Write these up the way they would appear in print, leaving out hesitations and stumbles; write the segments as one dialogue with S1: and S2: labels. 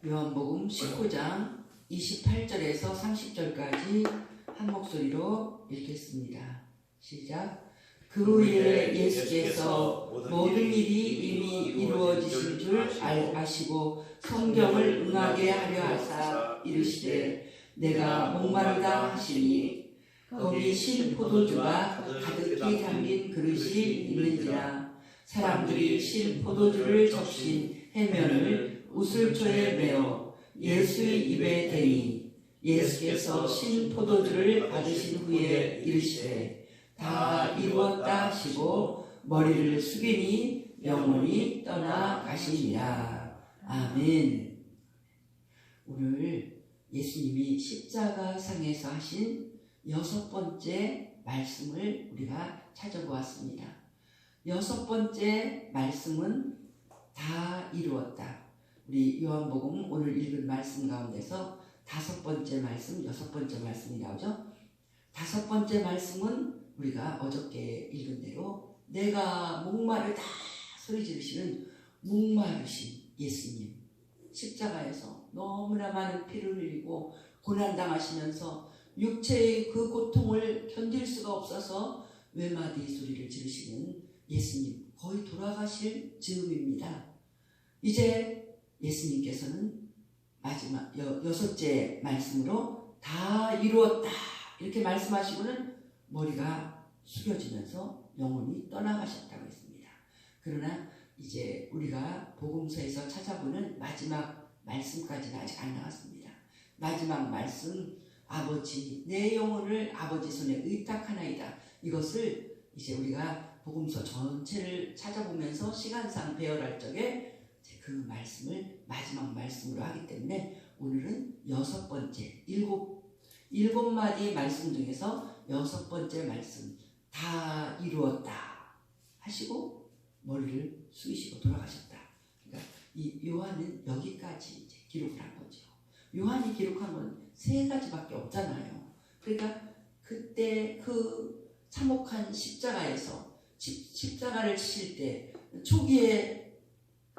S1: 요한복음 19장 28절에서 30절까지 한 목소리로 읽겠습니다. 시작. 그 후에 예수께서 모든 일이 이미 이루어지신 줄 아시고 성경을 응하게 하려 하사 이르시되 내가 목마르다 하시니 거기 신 포도주가 가득히 담긴 그릇이 있는지라. 사람들이 신 포도주를 적신 해면을 우슬초에 메어 예수의 입에 대니 예수께서 신 포도주를 받으신 후에 이르시되 다 이루었다 하시고 머리를 숙이니 영혼이 떠나가시니라. 아멘. 오늘 예수님이 십자가상에서 하신 6번째 말씀을 우리가 찾아보았습니다. 6번째 말씀은 다 이루었다. 우리 요한복음 오늘 읽은 말씀 가운데서 5번째 말씀, 6번째 말씀이 나오죠. 5번째 말씀은 우리가 어저께 읽은 대로 내가 목마르다 소리 지르시는 목마르신 예수님, 십자가에서 너무나 많은 피를 흘리고 고난당하시면서 육체의 그 고통을 견딜 수가 없어서 외마디 소리를 지르시는 예수님, 거의 돌아가실 즈음입니다. 이제 예수님께서는 마지막 6째 말씀으로 다 이루었다 이렇게 말씀하시고는 머리가 숙여지면서 영혼이 떠나가셨다고 했습니다. 그러나 이제 우리가 복음서에서 찾아보는 마지막 말씀까지는 아직 안 나왔습니다. 마지막 말씀, 아버지 내 영혼을 아버지 손에 의탁하나이다. 이것을 이제 우리가 복음서 전체를 찾아보면서 시간상 배열할 적에 그 말씀을 마지막 말씀으로 하기 때문에 오늘은 6번째, 7마디 말씀 중에서 6번째 말씀, 다 이루었다 하시고 머리를 숙이시고 돌아가셨다. 그러니까 이 요한은 여기까지 이제 기록을 한 거죠. 요한이 기록한 건 3가지밖에 없잖아요. 그러니까 그때 그 참혹한 십자가에서 십자가를 치실 때 초기에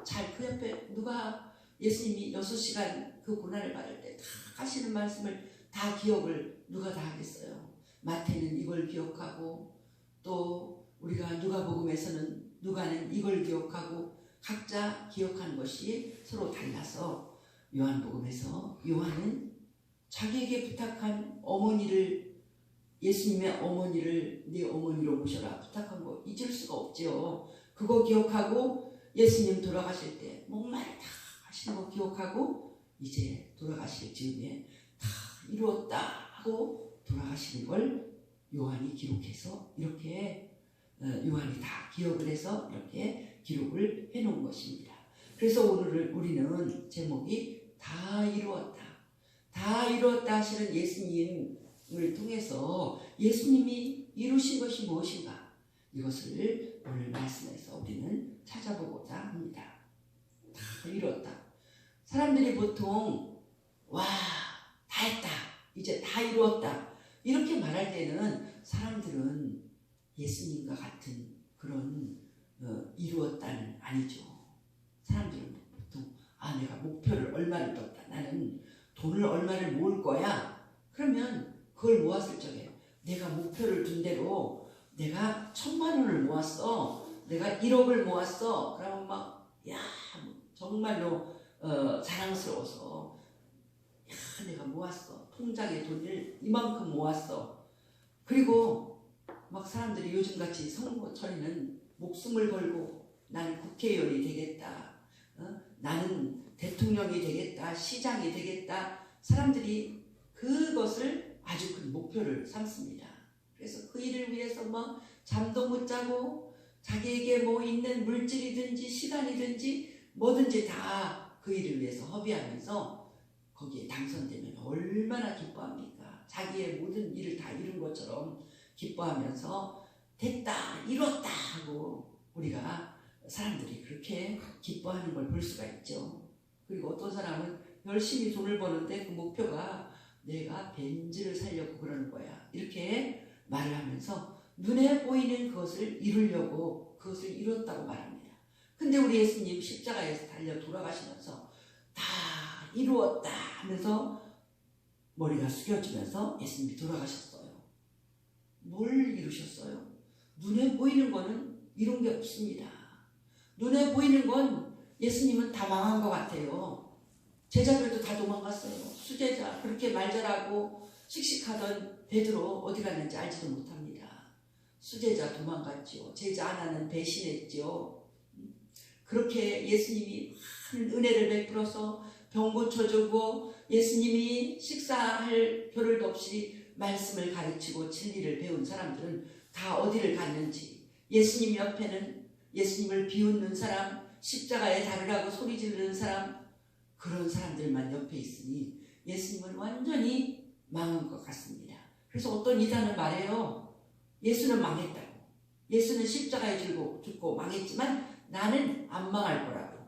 S1: 잘 그 옆에 누가 예수님이 6시간 그 고난을 받을 때 다 하시는 말씀을 다 기억을 누가 다 하겠어요. 마태는 이걸 기억하고 또 우리가 누가복음에서는 누가는 이걸 기억하고 각자 기억하는 것이 서로 달라서 요한복음에서 요한은 자기에게 부탁한 어머니를 예수님의 어머니를 네 어머니로 모셔라 부탁한 거 잊을 수가 없지요. 그거 기억하고 예수님 돌아가실 때 목마르다 하시는 거 기억하고 이제 돌아가실 즈음에 다 이루었다 하고 돌아가시는 걸 요한이 기록해서 이렇게 요한이 다 기억을 해서 이렇게 기록을 해놓은 것입니다. 그래서 오늘 우리는 제목이 다 이루었다. 다 이루었다 하시는 예수님을 통해서 예수님이 이루신 것이 무엇인가 이것을 오늘 말씀에서 우리는 찾아보고자 합니다. 다 이루었다. 사람들이 보통 와, 다 했다. 이제 다 이루었다. 이렇게 말할 때는 사람들은 예수님과 같은 그런 이루었다는 아니죠. 사람들은 보통 내가 목표를 얼마를 뒀다. 나는 돈을 얼마를 모을 거야. 그러면 그걸 모았을 적에 내가 목표를 둔 대로 내가 1000,000원을 모았어. 내가 1억을 모았어. 그러면 막 정말로 자랑스러워서 내가 모았어. 통장에 돈을 이만큼 모았어. 그리고 막 사람들이 요즘같이 선거철에는 목숨을 걸고 나는 국회의원이 되겠다. 나는 대통령이 되겠다. 시장이 되겠다. 사람들이 그것을 아주 큰 목표를 삼습니다. 그래서 그 일을 위해서 막 잠도 못 자고 자기에게 뭐 있는 물질이든지 시간이든지 뭐든지 다 그 일을 위해서 허비하면서 거기에 당선되면 얼마나 기뻐합니까? 자기의 모든 일을 다 이룬 것처럼 기뻐하면서 됐다, 이뤘다 하고 우리가 사람들이 그렇게 기뻐하는 걸 볼 수가 있죠. 그리고 어떤 사람은 열심히 돈을 버는데 그 목표가 내가 벤츠를 사려고 그러는 거야. 이렇게 말을 하면서 눈에 보이는 그것을 이루려고 그것을 이뤘다고 말합니다. 근데 우리 예수님 십자가에서 달려 돌아가시면서 다 이루었다 하면서 머리가 숙여지면서 예수님이 돌아가셨어요. 뭘 이루셨어요? 눈에 보이는 거는 이룬 게 없습니다. 눈에 보이는 건 예수님은 다 망한 것 같아요. 제자들도 다 도망갔어요. 수제자 그렇게 말 잘하고 씩씩하던 베드로 어디 갔는지 알지도 못합니다. 수제자 도망갔지요. 제자 하나는 배신했지요. 그렇게 예수님이 많은 은혜를 베풀어서 병 고쳐주고 예수님이 식사할 겨를도 없이 말씀을 가르치고 진리를 배운 사람들은 다 어디를 갔는지, 예수님 옆에는 예수님을 비웃는 사람, 십자가에 달으라고 소리 지르는 사람, 그런 사람들만 옆에 있으니 예수님은 완전히 망한 것 같습니다. 그래서 어떤 이단은 말해요. 예수는 망했다고. 예수는 십자가에 죽고 망했지만 나는 안 망할 거라고.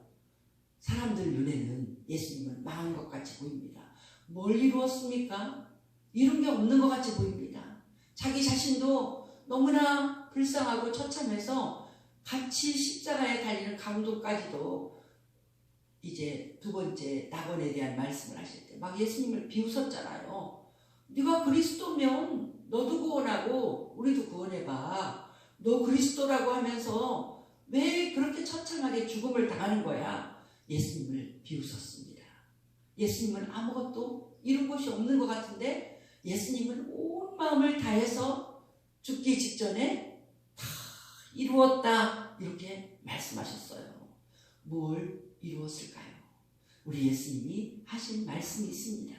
S1: 사람들 눈에는 예수님은 망한 것 같이 보입니다. 뭘 이루었습니까? 이룬 게 없는 것 같이 보입니다. 자기 자신도 너무나 불쌍하고 처참해서 같이 십자가에 달리는 강도까지도 이제 두 번째 낙원에 대한 말씀을 하실 때 막 예수님을 비웃었잖아요. 네가 그리스도면 너도 구원하고 우리도 구원해봐. 너 그리스도라고 하면서 왜 그렇게 처참하게 죽음을 당하는 거야? 예수님을 비웃었습니다. 예수님은 아무것도 이룬 것이 없는 것 같은데 예수님은 온 마음을 다해서 죽기 직전에 다 이루었다 이렇게 말씀하셨어요. 뭘 이루었을까요? 우리 예수님이 하신 말씀이 있습니다.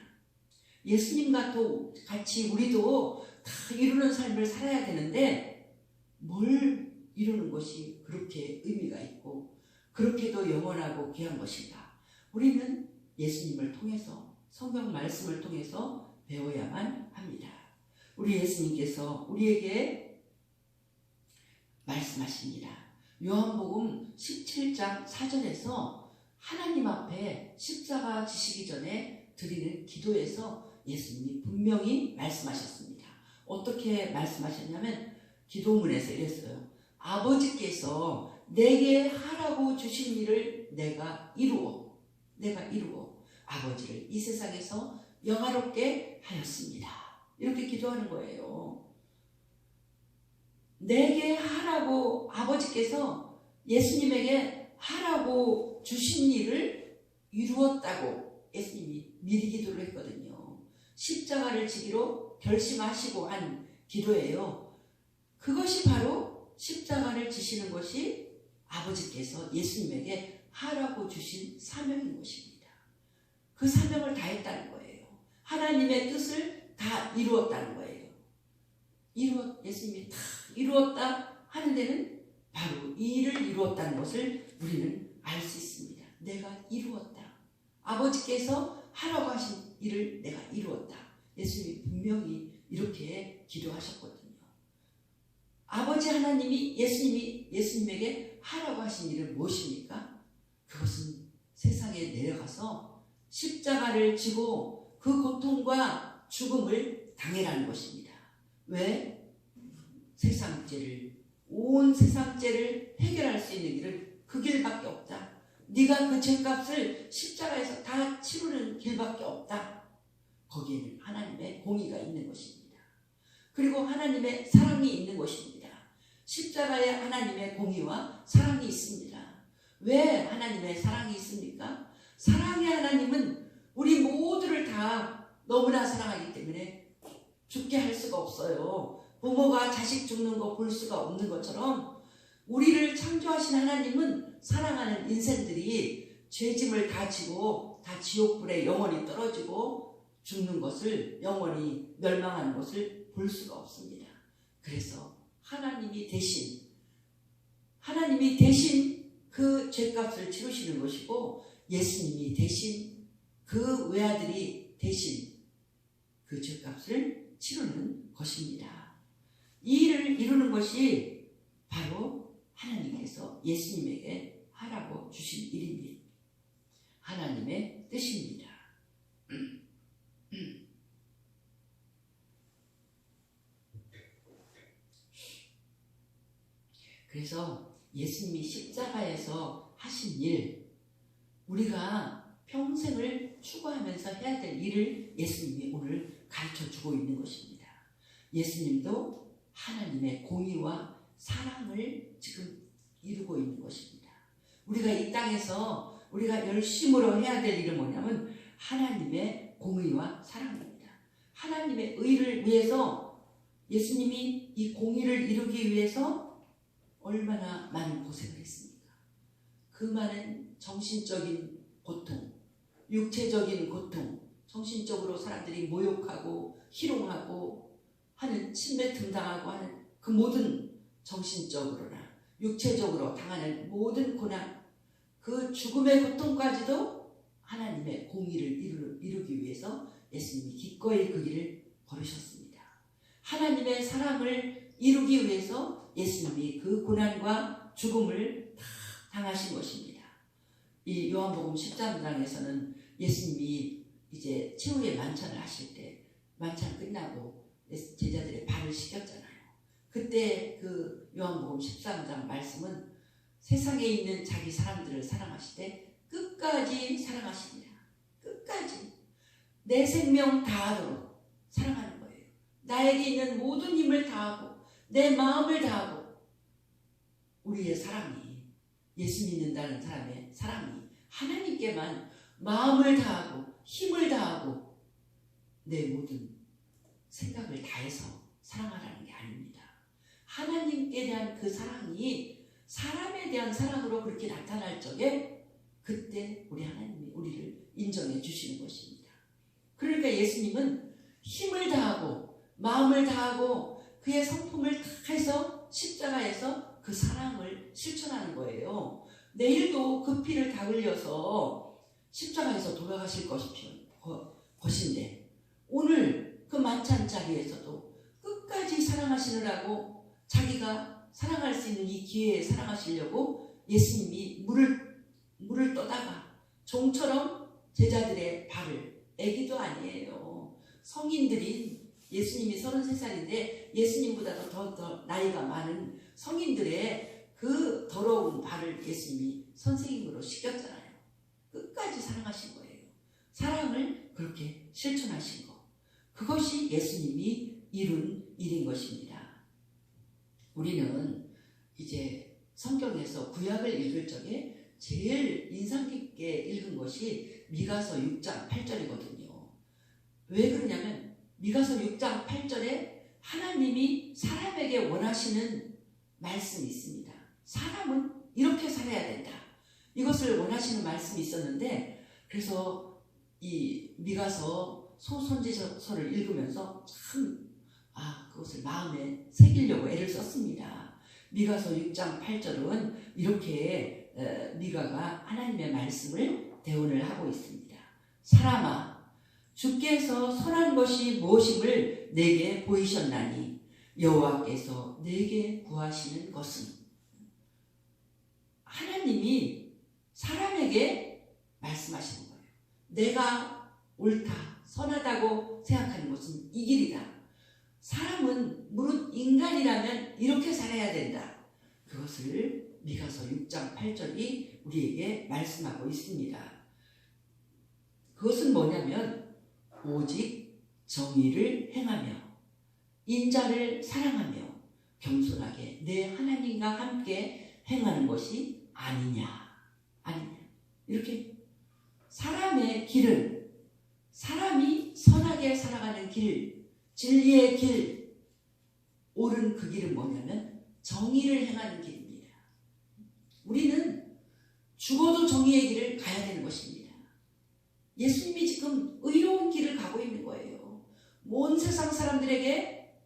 S1: 예수님과 또 같이 우리도 다 이루는 삶을 살아야 되는데 뭘 이루는 것이 그렇게 의미가 있고 그렇게도 영원하고 귀한 것인가? 우리는 예수님을 통해서 성경 말씀을 통해서 배워야만 합니다. 우리 예수님께서 우리에게 말씀하십니다. 요한복음 17장 4절에서 하나님 앞에 십자가 지시기 전에 드리는 기도에서 예수님이 분명히 말씀하셨습니다. 어떻게 말씀하셨냐면 기도문에서 이랬어요. 아버지께서 내게 하라고 주신 일을 내가 이루어 아버지를 이 세상에서 영화롭게 하였습니다. 이렇게 기도하는 거예요. 내게 하라고 아버지께서 예수님에게 하라고 주신 일을 이루었다고 예수님이 미리 기도를 했거든요. 십자가를 지기로 결심하시고 한 기도예요. 그것이 바로 십자가를 지시는 것이 아버지께서 예수님에게 하라고 주신 사명인 것입니다. 그 사명을 다 했다는 거예요. 하나님의 뜻을 다 이루었다는 거예요. 예수님이 다 이루었다 하는 데는 바로 이 일을 이루었다는 것을 우리는 알 수 있습니다. 내가 이루었다. 아버지께서 하라고 하신 일을 내가 이루었다. 예수님이 분명히 이렇게 기도하셨거든요. 아버지 하나님이 예수님에게 하라고 하신 일은 무엇입니까? 그것은 세상에 내려가서 십자가를 지고 그 고통과 죽음을 당해라는 것입니다. 왜? 온 세상 죄를 해결할 수 있는 길은 그 길밖에 없다. 네가 그 죄값을 십자가에서 다 치르는 길밖에 없다. 거기에는 하나님의 공의가 있는 것입니다. 그리고 하나님의 사랑이 있는 것입니다. 십자가에 하나님의 공의와 사랑이 있습니다. 왜 하나님의 사랑이 있습니까? 사랑의 하나님은 우리 모두를 다 너무나 사랑하기 때문에 죽게 할 수가 없어요. 부모가 자식 죽는 거 볼 수가 없는 것처럼 우리를 창조하신 하나님은 사랑하는 인생들이 죄짐을 다 지고 다 지옥불에 영원히 떨어지고 죽는 것을 영원히 멸망하는 것을 볼 수가 없습니다. 그래서 하나님이 대신 그 죄값을 치르시는 것이고 예수님이 대신 그 외아들이 대신 그 죄값을 치르는 것입니다. 이 일을 이루는 것이 바로 하나님께서 예수님에게 하라고 주신 일입니다. 하나님의 뜻입니다. 그래서 예수님이 십자가에서 하신 일, 우리가 평생을 추구하면서 해야 될 일을 예수님이 오늘 가르쳐 주고 있는 것입니다. 예수님도 하나님의 공의와 사랑을 지금 이루고 있는 것입니다. 우리가 이 땅에서 우리가 열심으로 해야 될 일은 뭐냐면 하나님의 공의와 사랑입니다. 하나님의 의를 위해서 예수님이 이 공의를 이루기 위해서 얼마나 많은 고생을 했습니까? 그 많은 정신적인 고통, 육체적인 고통, 정신적으로 사람들이 모욕하고 희롱하고 하는 침뱉음 당하고 하는 그 모든 정신적으로나 육체적으로 당하는 모든 고난, 그 죽음의 고통까지도 하나님의 공의를 이루기 위해서 예수님이 기꺼이 그 길을 걸으셨습니다. 하나님의 사랑을 이루기 위해서 예수님이 그 고난과 죽음을 다 당하신 것입니다. 이 요한복음 13장에서는 예수님이 이제 최후의 만찬을 하실 때 만찬 끝나고 제자들의 발을 씻겼잖아요. 그때 그 요한복음 13장 말씀은 세상에 있는 자기 사람들을 사랑하실 때 끝까지 사랑하십니다. 끝까지 내 생명 다하도록 사랑하는 거예요. 나에게 있는 모든 힘을 다하고 내 마음을 다하고 우리의 사랑이 예수 믿는다는 사람의 사랑이 하나님께만 마음을 다하고 힘을 다하고 내 모든 생각을 다해서 사랑하라는 게 아닙니다. 하나님께 대한 그 사랑이 사람에 대한 사랑으로 그렇게 나타날 적에 그때 우리 하나님이 우리를 인정해 주시는 것입니다. 그러니까 예수님은 힘을 다하고 마음을 다하고 그의 성품을 다 해서 십자가에서 그 사랑을 실천하는 거예요. 내일도 그 피를 다 흘려서 십자가에서 돌아가실 것인데 오늘 그 만찬 자리에서도 끝까지 사랑하시느라고 자기가 사랑할 수 있는 이 기회에 사랑하시려고 예수님이 물을 떠다가 종처럼 제자들의 발을, 애기도 아니에요. 성인들인 예수님이 33살인데 예수님보다도 더 나이가 많은 성인들의 그 더러운 발을 예수님이 선생님으로 씻겼잖아요. 끝까지 사랑하신 거예요. 사랑을 그렇게 실천하신 거. 그것이 예수님이 이룬 일인 것입니다. 우리는 이제 성경에서 구약을 읽을 적에 제일 인상 깊게 읽은 것이 미가서 6장 8절이거든요. 왜 그러냐면 미가서 6장 8절에 하나님이 사람에게 원하시는 말씀이 있습니다. 사람은 이렇게 살아야 된다. 이것을 원하시는 말씀이 있었는데 그래서 이 미가서 소선지서를 읽으면서 참 그것을 마음에 새기려고 애를 썼습니다. 미가서 6장 8절은 이렇게 미가가 하나님의 말씀을 대언을 하고 있습니다. 사람아 주께서 선한 것이 무엇임을 내게 보이셨나니 여호와께서 내게 구하시는 것은 하나님이 사람에게 말씀하시는 거예요. 내가 옳다, 선하다고 생각하는 것은 이 길이다. 사람은 무릇 인간이라면 이렇게 살아야 된다. 그것을 미가서 6장 8절이 우리에게 말씀하고 있습니다. 그것은 뭐냐면 오직 정의를 행하며 인자를 사랑하며 겸손하게 내 하나님과 함께 행하는 것이 아니냐. 이렇게 사람의 길은 사람이 선하게 살아가는 길, 진리의 길, 옳은 그 길은 뭐냐면 정의를 행하는 길입니다. 우리는 죽어도 정의의 길을 가야 되는 것입니다. 예수님이 지금 의로운 길을 가고 있는 거예요. 온 세상 사람들에게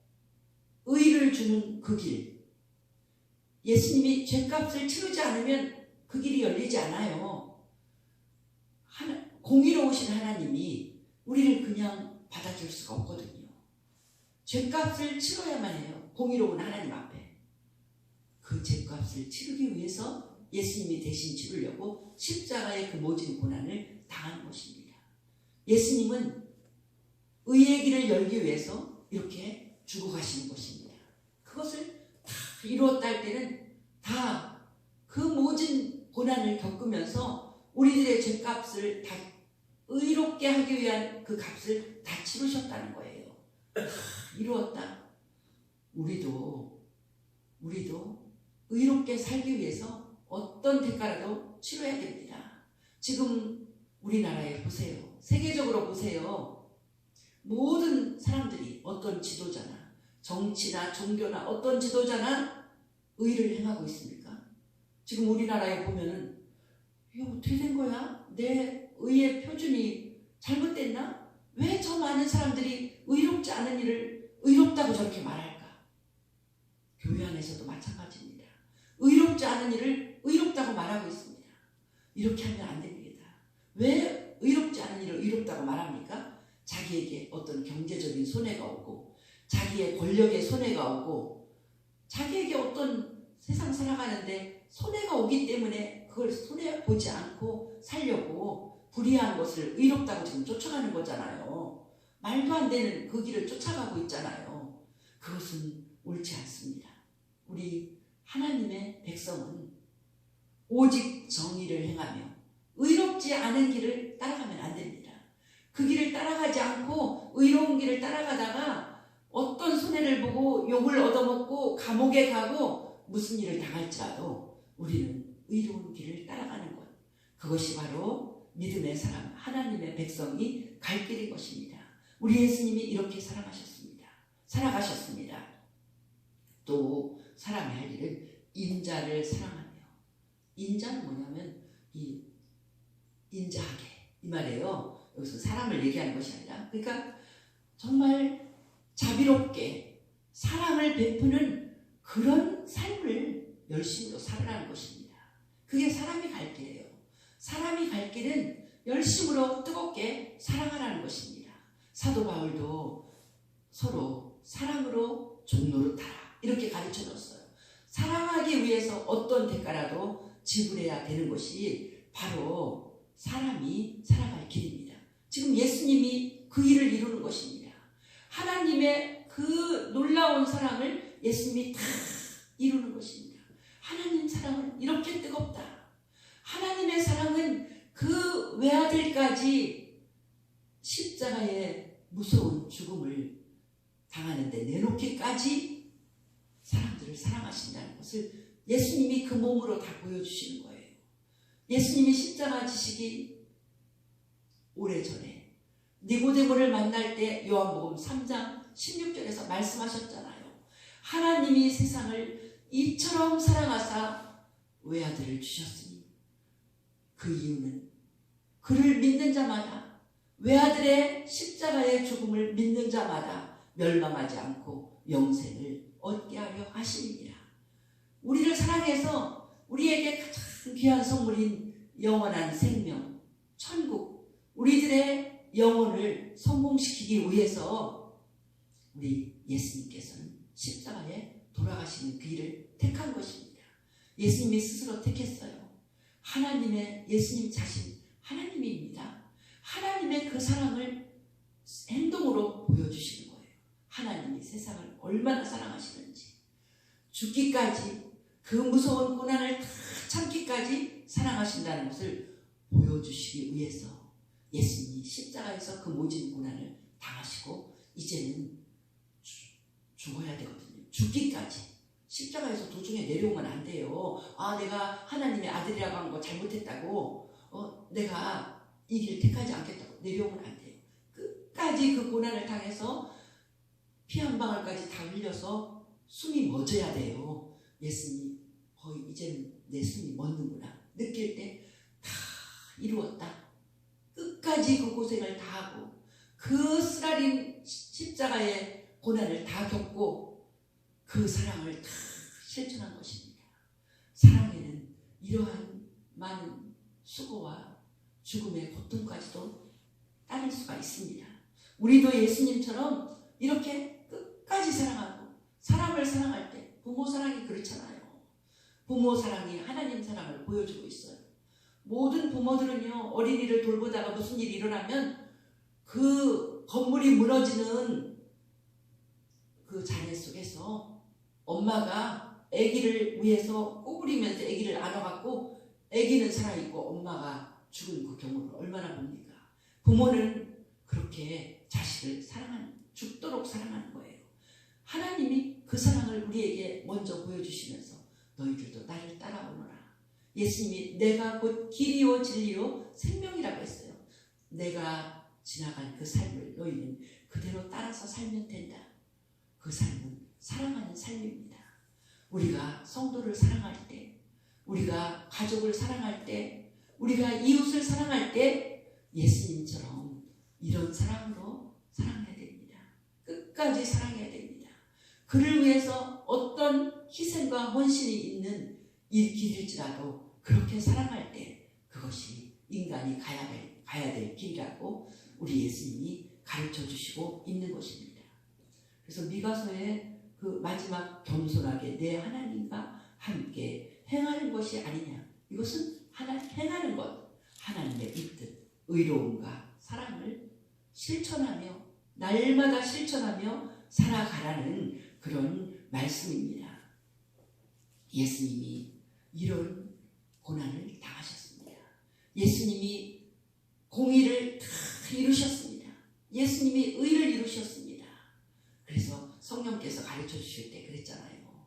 S1: 의를 주는 그 길. 예수님이 죗값을 치르지 않으면 그 길이 열리지 않아요. 공의로우신 하나님이 우리를 그냥 받아줄 수가 없거든요. 죗값을 치러야만 해요. 공의로운 하나님 앞에. 그 죗값을 치르기 위해서 예수님이 대신 치르려고 십자가의 그 모진 고난을 당한 것입니다. 예수님은 의의 길을 열기 위해서 이렇게 죽어가시는 것입니다. 그것을 다 이루었다 할 때는 다 그 모진 고난을 겪으면서 우리들의 죗값을 다 의롭게 하기 위한 그 값을 다 치르셨다는 거예요. 이루었다. 우리도 의롭게 살기 위해서 어떤 대가라도 치러야 됩니다. 지금 우리나라에 보세요. 세계적으로 보세요. 모든 사람들이 어떤 지도자나 정치나 종교나 어떤 지도자나 의를 행하고 있습니까? 지금 우리나라에 보면은 이거 어떻게 된 거야? 내 의의 표준이 잘못됐나? 왜 저 많은 사람들이 의롭지 않은 일을 의롭다고 저렇게 말할까? 교회 안에서도 마찬가지입니다. 의롭지 않은 일을 의롭다고 말하고 있습니다. 이렇게 하면 안 됩니다. 왜 의롭지 않은 일을 의롭다고 말합니까? 자기에게 어떤 경제적인 손해가 오고 자기의 권력의 손해가 오고 자기에게 어떤 세상 살아가는데 손해가 오기 때문에 그걸 손해보지 않고 살려고 불의한 것을 의롭다고 지금 쫓아가는 거잖아요. 말도 안 되는 그 길을 쫓아가고 있잖아요. 그것은 옳지 않습니다. 우리 하나님의 백성은 오직 정의를 행하며 의롭지 않은 길을 따라가면 안 됩니다. 그 길을 따라가지 않고 의로운 길을 따라가다가 어떤 손해를 보고 욕을 얻어먹고 감옥에 가고 무슨 일을 당할지라도 우리는 의로운 길을 따라가는 것, 그것이 바로 믿음의 사람, 하나님의 백성이 갈 길인 것입니다. 우리 예수님이 이렇게 살아가셨습니다. 또 사람이 할 일은 인자를 사랑하며, 인자는 뭐냐면 이 인자하게 이 말이에요. 여기서 사람을 얘기하는 것이 아니라, 그러니까 정말 자비롭게 사랑을 베푸는 그런 삶을 열심으로 살아가는 것입니다. 그게 사람이 갈 길이에요. 사람이 갈 길은 열심으로 뜨겁게 사랑하라는 것입니다. 사도 바울도 서로 사랑으로 종노릇하라 이렇게 가르쳐줬어요. 사랑하기 위해서 어떤 대가라도 지불해야 되는 것이 바로 사람이 살아갈 길입니다. 지금 예수님이 그 일을 이루는 것입니다. 하나님의 그 놀라운 사랑을 예수님이 다 이루는 것입니다. 하나님 사랑은 이렇게 뜨겁다. 하나님의 사랑은 그 외아들까지 십자가의 무서운 죽음을 당하는데 내놓기까지 사람들을 사랑하신다는 것을 예수님이 그 몸으로 다 보여주시는 거예요. 예수님이 십자가 지시기 오래전에 니고데모를 만날 때 요한복음 3장 16절에서 말씀하셨잖아요. 하나님이 세상을 이처럼 사랑하사 외아들을 주셨으니 그 이유는 그를 믿는 자마다, 외아들의 십자가의 죽음을 믿는 자마다 멸망하지 않고 영생을 얻게 하려 하심이니라. 우리를 사랑해서 우리에게 가장 귀한 선물인 영원한 생명, 천국, 우리들의 영혼을 성공시키기 위해서 우리 예수님께서는 십자가에 돌아가시는 그 일을 택한 것입니다. 예수님이 스스로 택했어요. 하나님의, 예수님 자신 하나님입니다. 하나님의 그 사랑을 행동으로 보여주시는 거예요. 하나님이 세상을 얼마나 사랑하시는지, 죽기까지 그 무서운 고난을 다 참기까지 사랑하신다는 것을 보여주시기 위해서 예수님이 십자가에서 그 모진 고난을 당하시고 이제는 죽어야 되거든요. 죽기까지. 십자가에서 도중에 내려오면 안 돼요. 아, 내가 하나님의 아들이라고 한 거 잘못했다고, 내가 이 길 택하지 않겠다고 내려오면 안 돼요. 끝까지 그 고난을 당해서 피 한 방울까지 다 흘려서 숨이 멎어야 돼요. 예수님이 거의 이제는 내 숨이 멎는구나 느낄 때 다 이루었다. 끝까지 그 고생을 다 하고 그 쓰라린 십자가의 고난을 다 겪고 그 사랑을 다 실천한 것입니다. 사랑에는 이러한 많은 수고와 죽음의 고통까지도 따를 수가 있습니다. 우리도 예수님처럼 이렇게 끝까지 사랑하고 사람을 사랑할 때 부모 사랑이 그렇잖아요. 부모 사랑이 하나님 사랑을 보여주고 있어요. 모든 부모들은요, 어린이를 돌보다가 무슨 일이 일어나면 그 건물이 무너지는 그 잔해 속에서 엄마가 아기를 위해서 꼬부리면서 아기를 안아갖고 아기는 살아있고 엄마가 죽은 그 경우를 얼마나 봅니까? 부모는 그렇게 자식을 죽도록 사랑하는 거예요. 하나님이 그 사랑을 우리에게 먼저 보여주시면서 너희들도 나를 따라오너라. 예수님이 내가 곧 길이요 진리요 생명이라고 했어요. 내가 지나간 그 삶을 너희는 그대로 따라서 살면 된다. 그 삶은 사랑하는 삶입니다. 우리가 성도를 사랑할 때, 우리가 가족을 사랑할 때, 우리가 이웃을 사랑할 때 예수님처럼 이런 사랑으로 사랑해야 됩니다. 끝까지 사랑해야 됩니다. 그를 위해서 어떤 희생과 헌신이 있는 이 길일지라도 그렇게 사랑할 때 그것이 인간이 가야 될 길이라고 우리 예수님이 가르쳐 주시고 있는 것입니다. 그래서 미가서의 그 마지막 겸손하게 내 하나님과 함께 행하는 것이 아니냐. 이것은 행하는 것, 하나님의 이 뜻, 의로움과 사랑을 실천하며 날마다 실천하며 살아가라는 그런 말씀입니다. 예수님이 이런 고난을 당하셨습니다. 예수님이 공의를 다 이루셨습니다. 예수님이 의를 이루셨습니다. 그래서 성령께서 가르쳐 주실 때 그랬잖아요.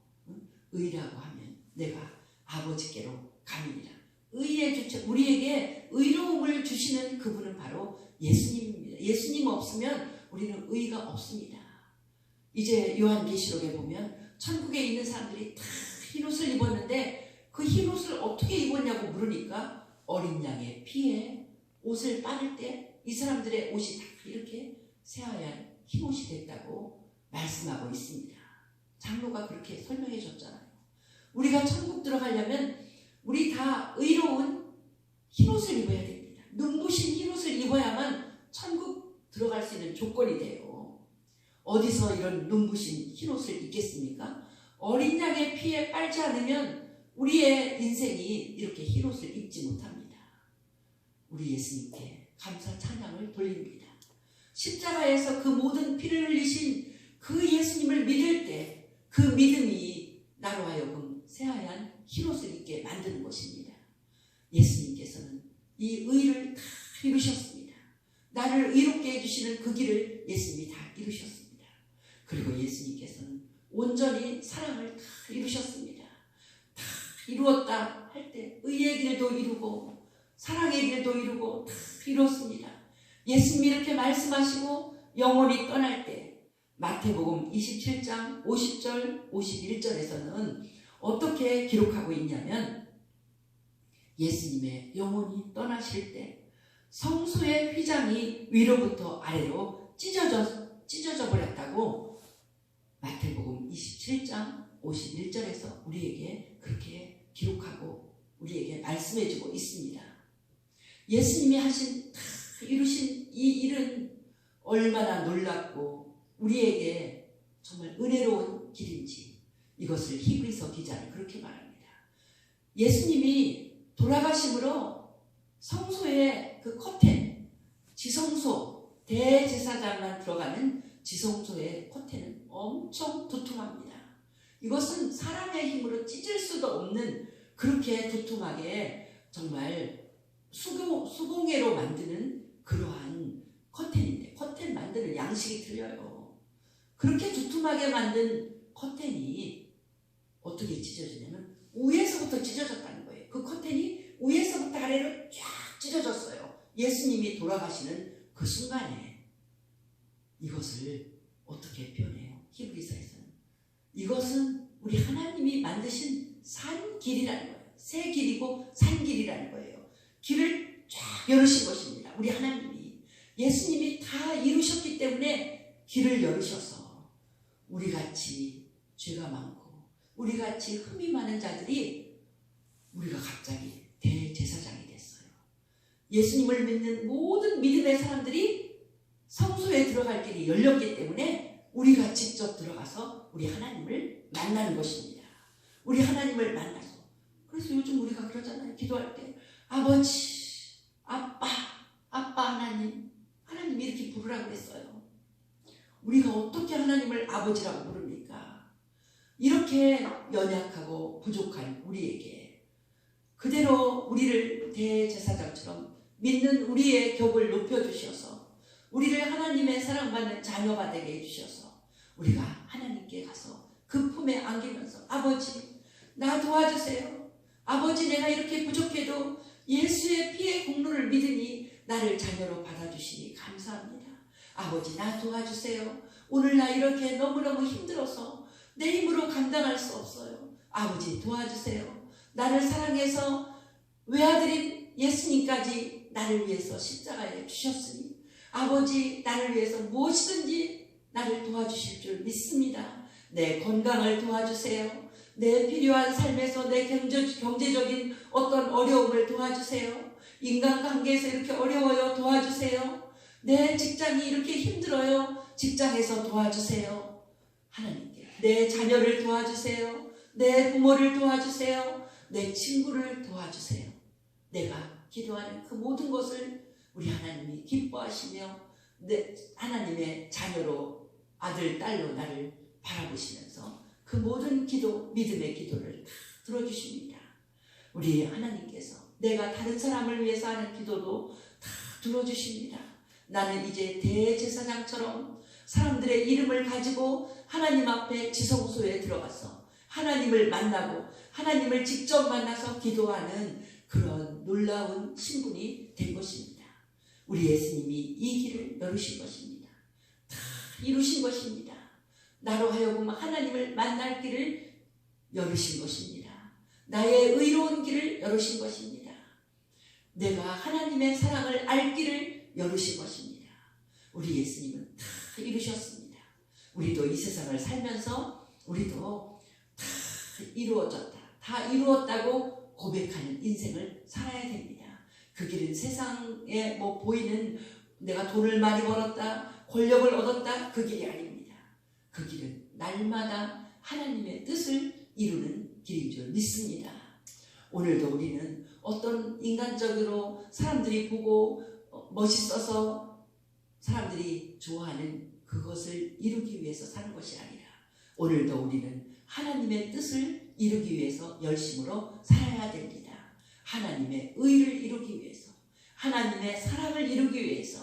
S1: 의라고 하면 내가 아버지께로 가느니라. 의의 주체, 우리에게 의로움을 주시는 그분은 바로 예수님입니다. 예수님 없으면 우리는 의가 없습니다. 이제 요한계시록에 보면 천국에 있는 사람들이 다 흰옷을 입었는데 그 흰옷을 어떻게 입었냐고 물으니까 어린 양의 피에 옷을 빠를 때 이 사람들의 옷이 다 이렇게 새하얀 흰옷이 됐다고 말씀하고 있습니다. 장로가 그렇게 설명해 줬잖아요. 우리가 천국 들어가려면 우리 다 의로운 흰옷을 입어야 됩니다. 눈부신 흰옷을 입어야만 천국 들어갈 수 있는 조건이 돼요. 어디서 이런 눈부신 흰옷을 입겠습니까? 어린 양의 피에 빨지 않으면 우리의 인생이 이렇게 흰옷을 입지 못합니다. 우리 예수님께 감사 찬양을 돌립니다. 십자가에서 그 모든 피를 흘리신 그 예수님을 믿을 때 그 믿음이 나로 하여금 새하얀 흰옷을 입게 만드는 것입니다. 예수님께서는 이 의를 다 이루셨습니다. 나를 의롭게 해주시는 그 길을 예수님이 다 이루셨습니다. 그리고 예수님께서는 온전히 사랑을 다 이루셨습니다. 다 이루었다 할 때 의의 길도 이루고 사랑의 길도 이루고 다 이루었습니다. 예수님이 이렇게 말씀하시고 영혼이 떠날 때 마태복음 27장 50절 51절에서는 어떻게 기록하고 있냐면 예수님의 영혼이 떠나실 때 성소의 휘장이 위로부터 아래로 찢어져 버렸다고 마태복음 27장 51절에서 우리에게 그렇게 기록하고 우리에게 말씀해주고 있습니다. 예수님이 하신 다 이루신 이 일은 얼마나 놀랍고 우리에게 정말 은혜로운 길인지 이것을 히브리서 기자는 그렇게 말합니다. 예수님이 돌아가심으로 성소의 그 커튼, 지성소, 대제사장만 들어가는 지성소의 커튼은 엄청 두툼합니다. 이것은 사람의 힘으로 찢을 수도 없는 그렇게 두툼하게 정말 수공예로 만드는 그러한 커튼인데 커튼 만드는 양식이 틀려요. 그렇게 두툼하게 만든 커튼이 어떻게 찢어지냐면 위에서부터 찢어졌다는 거예요. 그 커튼이 위에서부터 아래로 쫙 찢어졌어요. 예수님이 돌아가시는 그 순간에 이것을 어떻게 표현해요? 히브리서에서는 이것은 우리 하나님이 만드신 산길이라는 거예요. 새 길이고 산길이라는 거예요. 길을 쫙 열으신 것입니다. 우리 하나님이 예수님이 다 이루셨기 때문에 길을 열으셔서 우리같이 죄가 많고 우리같이 흠이 많은 자들이 우리가 갑자기 대제사장이 됐어요. 예수님을 믿는 모든 믿음의 사람들이 성소에 들어갈 길이 열렸기 때문에 우리가 직접 들어가서 우리 하나님을 만나는 것입니다. 우리 하나님을 만나서 그래서 요즘 우리가 그러잖아요. 기도할 때 아버지, 아빠 하나님 이렇게 부르라고 했어요. 우리가 어떻게 하나님을 아버지라고 부릅니까? 이렇게 연약하고 부족한 우리에게 그대로 우리를 대제사장처럼 믿는 우리의 격을 높여주셔서 우리를 하나님의 사랑받는 자녀가 되게 해주셔서 우리가 하나님께 가서 그 품에 안기면서 아버지 나 도와주세요. 아버지 내가 이렇게 부족해도 예수의 피의 공로를 믿으니 나를 자녀로 받아주시니 감사합니다. 아버지 나 도와주세요. 오늘 나 이렇게 너무너무 힘들어서 내 힘으로 감당할 수 없어요. 아버지 도와주세요. 나를 사랑해서 외아들인 예수님까지 나를 위해서 십자가에 주셨으니 아버지 나를 위해서 무엇이든지 나를 도와주실 줄 믿습니다. 내 건강을 도와주세요. 내 필요한 삶에서 내 경제적인 어떤 어려움을 도와주세요. 인간관계에서 이렇게 어려워요. 도와주세요. 내 직장이 이렇게 힘들어요. 직장에서 도와주세요. 하나님께 내 자녀를 도와주세요. 내 부모를 도와주세요. 내 친구를 도와주세요. 내가 기도하는 그 모든 것을 우리 하나님이 기뻐하시며 내 하나님의 자녀로 아들, 딸로 나를 바라보시면서 그 모든 기도, 믿음의 기도를 다 들어주십니다. 우리 하나님께서 내가 다른 사람을 위해서 하는 기도도 다 들어주십니다. 나는 이제 대제사장처럼 사람들의 이름을 가지고 하나님 앞에 지성소에 들어가서 하나님을 만나고 하나님을 직접 만나서 기도하는 그런 놀라운 신분이 된 것입니다. 우리 예수님이 이 길을 열으신 것입니다. 다 이루신 것입니다. 나로 하여금 하나님을 만날 길을 열으신 것입니다. 나의 의로운 길을 열으신 것입니다. 내가 하나님의 사랑을 알 길을 열으신 것입니다. 우리 예수님은 다 이루셨습니다. 우리도 이 세상을 살면서 우리도 다 이루어졌다. 다 이루었다고 고백하는 인생을 살아야 됩니다. 그 길은 세상에 보이는 내가 돈을 많이 벌었다, 권력을 얻었다 그 길이 아닙니다. 그 길은 날마다 하나님의 뜻을 이루는 길인 줄 믿습니다. 오늘도 우리는 어떤 인간적으로 사람들이 보고 멋있어서 사람들이 좋아하는 그것을 이루기 위해서 사는 것이 아니라 오늘도 우리는 하나님의 뜻을 이루기 위해서 열심으로 살아야 됩니다. 하나님의 의를 이루기 위해서, 하나님의 사랑을 이루기 위해서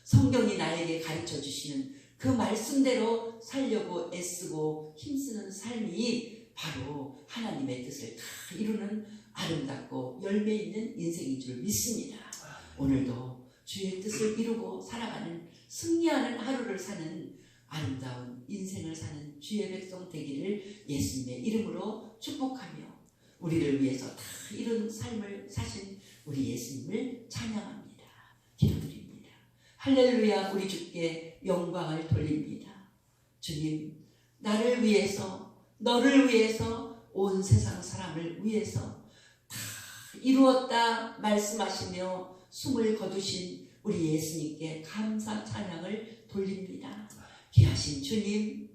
S1: 성경이 나에게 가르쳐 주시는 그 말씀대로 살려고 애쓰고 힘쓰는 삶이 바로 하나님의 뜻을 다 이루는 아름답고 열매 있는 인생인 줄 믿습니다. 오늘도 주의 뜻을 이루고 살아가는 승리하는 하루를 사는 아름다운 인생을 사는 주의 백성 되기를 예수님의 이름으로 축복하며 우리를 위해서 다 이룬 삶을 사신 우리 예수님을 찬양합니다. 기도드립니다. 할렐루야. 우리 주께 영광을 돌립니다. 주님, 나를 위해서, 너를 위해서, 온 세상 사람을 위해서 다 이루었다 말씀하시며 숨을 거두신 우리 예수님께 감사 찬양을 돌립니다. 귀하신 주님,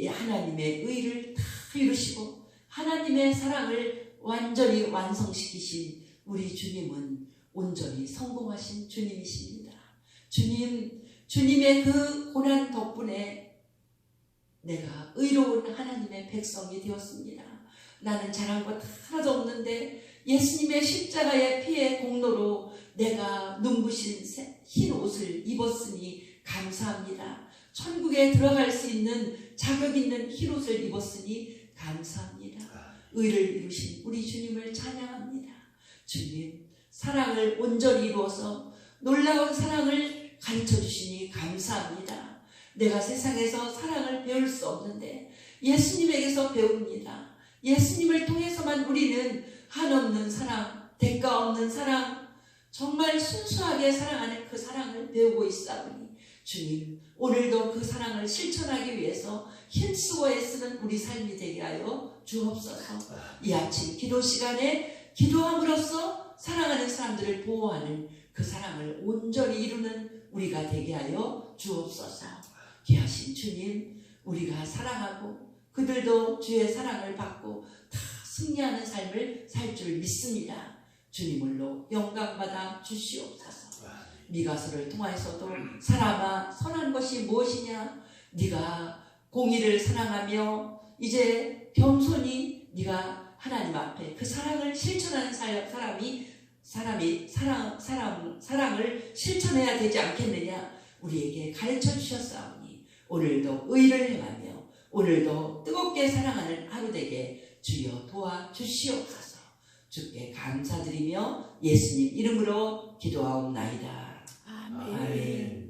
S1: 하나님의 의를 다 이루시고 하나님의 사랑을 완전히 완성시키신 우리 주님은 온전히 성공하신 주님이십니다. 주님, 주님의 그 고난 덕분에 내가 의로운 하나님의 백성이 되었습니다. 나는 잘한 것 하나도 없는데 예수님의 십자가의 피의 공로로 내가 눈부신 흰 옷을 입었으니 감사합니다. 천국에 들어갈 수 있는 자격 있는 흰 옷을 입었으니 감사합니다. 의를 이루신 우리 주님을 찬양합니다. 주님, 사랑을 온전히 이루어서 놀라운 사랑을 가르쳐 주시니 감사합니다. 내가 세상에서 사랑을 배울 수 없는데 예수님에게서 배웁니다. 예수님을 통해서만 우리는 한없는 사랑, 대가 없는 사랑, 정말 순수하게 사랑하는 그 사랑을 배우고 있사오니 주님, 오늘도 그 사랑을 실천하기 위해서 힘쓰고 애쓰는 우리 삶이 되게 하여 주옵소서. 이 아침 기도 시간에 기도함으로써 사랑하는 사람들을 보호하는 그 사랑을 온전히 이루는 우리가 되게 하여 주옵소서. 귀하신 주님, 우리가 사랑하고 그들도 주의 사랑을 받고 다 승리하는 삶을 살 줄 믿습니다. 주님을로 영광받아 주시옵소서. 미가서를 통하여서도 사람아 선한 것이 무엇이냐, 네가 공의를 사랑하며 이제 겸손히 네가 하나님 앞에 그 사랑을 실천하는 사람이 사람이 사랑을 실천해야 되지 않겠느냐 우리에게 가르쳐 주셨사오니 오늘도 의를 행하며 오늘도 뜨겁게 사랑하는 하루 되게 주여 도와주시옵소서. 주께 감사드리며 예수님 이름으로 기도하옵나이다.
S2: 아멘.
S1: 아멘.